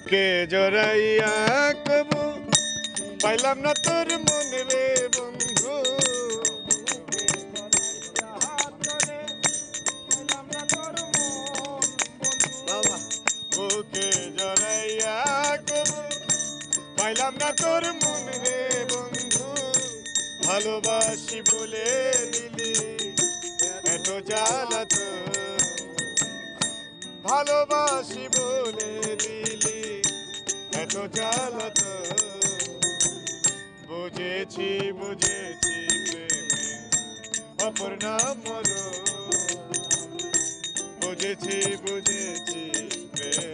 বুকে জড়াইয়া কবু পাইলাম না তোর মন রে বন্ধু। বুকে জড়াইয়া কবু পাইলাম না তোর মন রে বন্ধু। ভালোবাসি বলে দিলি এত জ্বালাতন, ভালোবাসি বলে দিলি এত জ্বালাতন। বুঝেছি বুঝেছি প্রেমে অপর নাম মরণ, বুঝেছি বুঝেছি প্রেমে।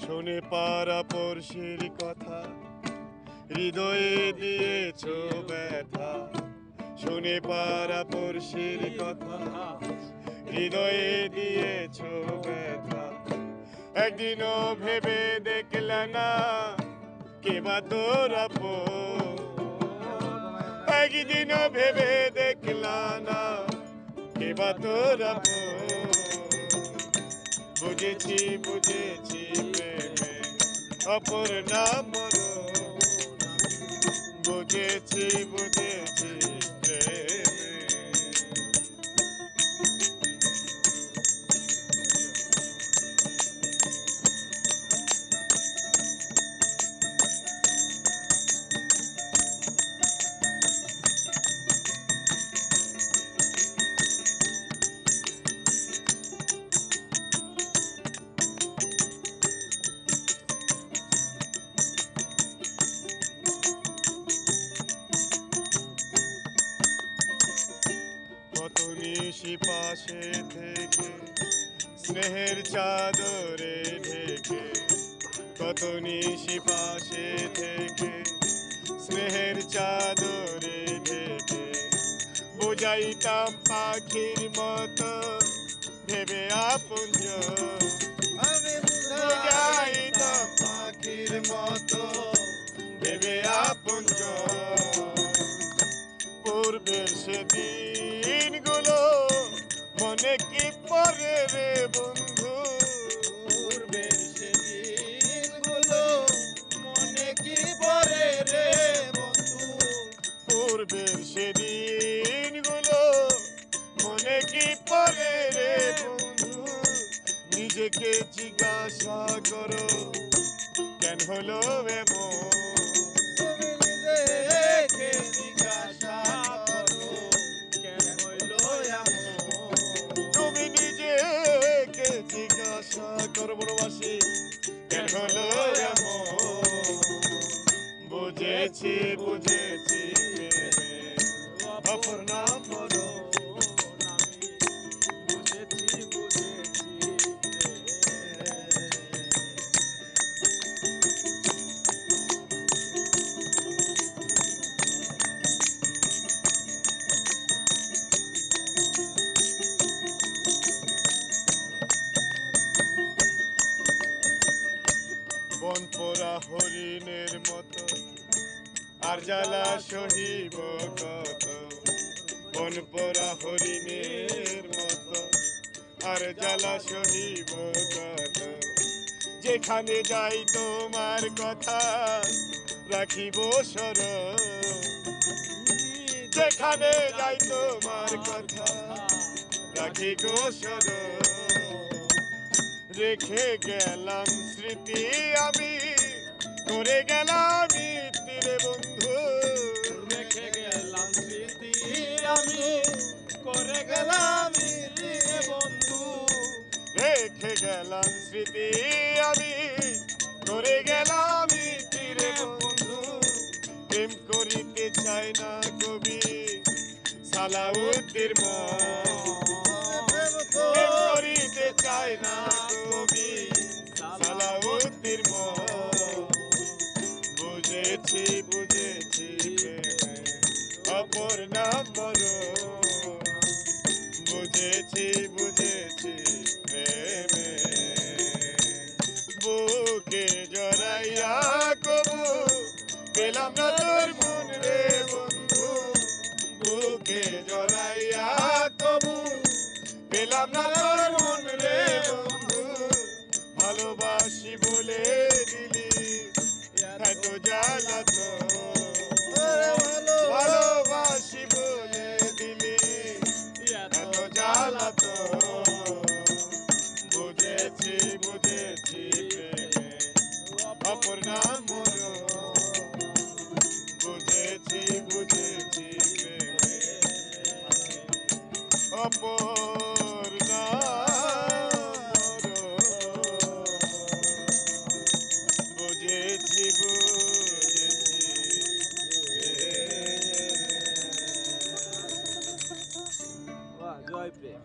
শুনে পাড়া পড়শির কথা হৃদয়ে দিয়েছ ব্যথা। শুনে পাড়া পড়শির কথা হৃদয়ে দিয়েছ ব্যথা। একদিনও ভেবে দেখলে না কেবা তোর আপন, একদিনও ভেবে দেখলা না কেবা তোর আপন। বুঝেছি বুঝেছি প্রেমে অপর নাম মরণ, বুঝেছি বুঝেছি প্রেমে। কত নিশি পাশে থেকে স্নেহের চাদরে ঢেকে, কত নিশি পাশে থেকে স্নেহের চাদরে ঢেকে। বুঝাইতাম পাখির মতো ভেবে আপনজন, আমি বুঝাইতাম পাখির মতো ভেবে আপনজন। পূর্বের সেদিন গুলো মনে কি পড়ে রে বন্ধু, পূর্বের সেদিন গুলো মনে কি পড়ে রে বন্ধু। পূর্বের সেদিন গুলো মনে কি পড়ে রে বন্ধু। নিজেকে জিজ্ঞাসা করো কেন হলো এমন, তুমি নিজেকে জিজ্ঞাসা করো কেন হলো এমন। তুমি নিজেকে জিজ্ঞাসা করো বড়বাসী কেন হলো এমন। বুঝেছি বুঝেছি অপর নাম মরণ, বুঝেছি বুঝেছি। বন পোড়া হরিণের মতো আর জ্বালা সহিব কত, বন পোড়া হরিণের মতো আর জ্বালা সহিব কত। যেখানে যাই তোমার কথা রাখিব স্মরণ, যেখানে যাই তোমার কথা রাখি গো স্মরণ। রেখে গেলাম স্মৃতি আমি করে গেলাম তীরে বন্ধু, রেখে গেলাম স্মৃতি আমি করে গেলাম তীরে বন্ধু। রেখে গেলাম স্মৃতি আমি করে গেলাম তীরে বন্ধু। প্রেম করিতে চায় না কবি সালাউদ্দিন প্রেম করিতে চায় না কবি সালাউদ্দিন। বুদ্ধির বুঝেছি বুঝেছি প্রেমে অপর নাম মরণ বুঝেছি বুঝেছি প্রেমে বুকে জড়াইয়া কবু পেলাম না তোর মন রে বন্ধু বুকে জড়াইয়া কবু পেলাম না তোর মন রে বন্ধু ভালোবাসি বলে দিলি এত জ্বালা তো ভালোবাসি বলে দিলি এত জ্বালা তো বুঝেছি বুঝেছি প্রেমে অপর নাম মরণ বুঝেছি বুঝেছি প্রেমে অপর নাম বুঝেছি বুঝেছি বাহ, জয় প্রেম।